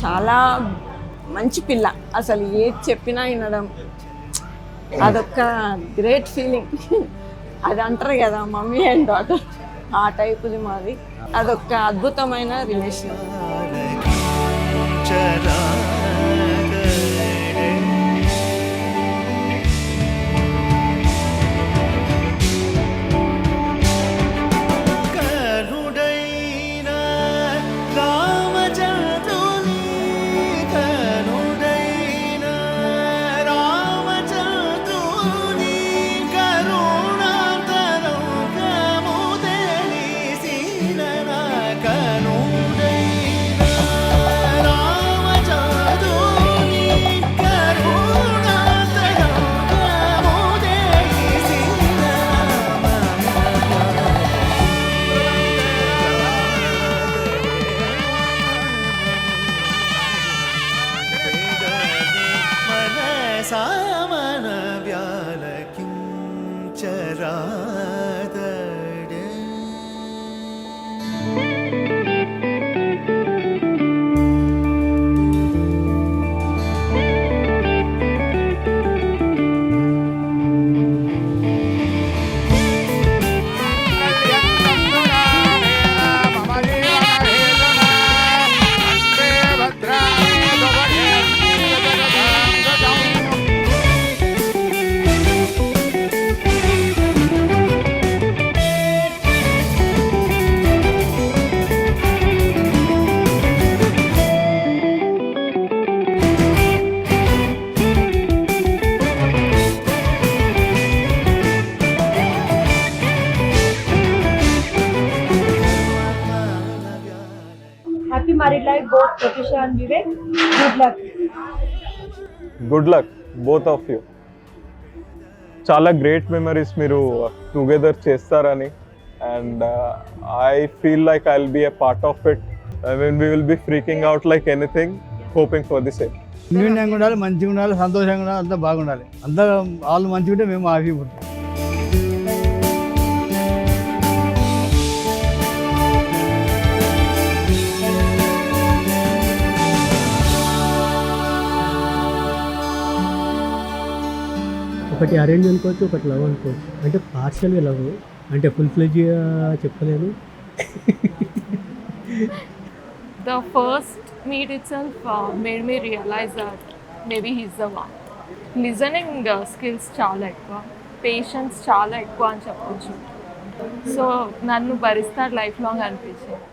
చాలా మంచి పిల్ల, అసలు ఏది చెప్పినా వినడం, అదొక గ్రేట్ ఫీలింగ్. అది అంటారు కదా మమ్మీ అండ్ డాటర్, ఆ టైపుది మాది. అదొక అద్భుతమైన relation. Happy married life, both Pratisha and Vivek. Good luck. Good luck both of you. చాలా గ్రేట్ మెమరీస్ మీరు టుగెదర్ చేస్తారని, and I feel like I will be a part of it. I mean we will be freaking out like anything, hoping for the same. అన్యూన్యంగా ఉండాలి, మంచిగా ఉండాలి, సంతోషంగా ఉండాలి, అంతా బాగుండాలి. అంతా వాళ్ళు మంచిగా ఉంటే మేము హ్యాపీ ఉంటాం. ఒకటి అరేంజ్ అనుకోవచ్చు, ఒకటి లవ్ అనుకోవచ్చు. అంటే పార్షియల్గా లవ్, అంటే ఫుల్ ఫ్లెడ్జ్గా చెప్పలేను. The first meet itself made me realize that maybe he's the one. Listening skills చాలా ఎక్కువ, పేషెన్స్ చాలా ఎక్కువ అని చెప్పొచ్చు. సో నన్ను భరిస్తాడు లైఫ్ లాంగ్ అనిపించింది.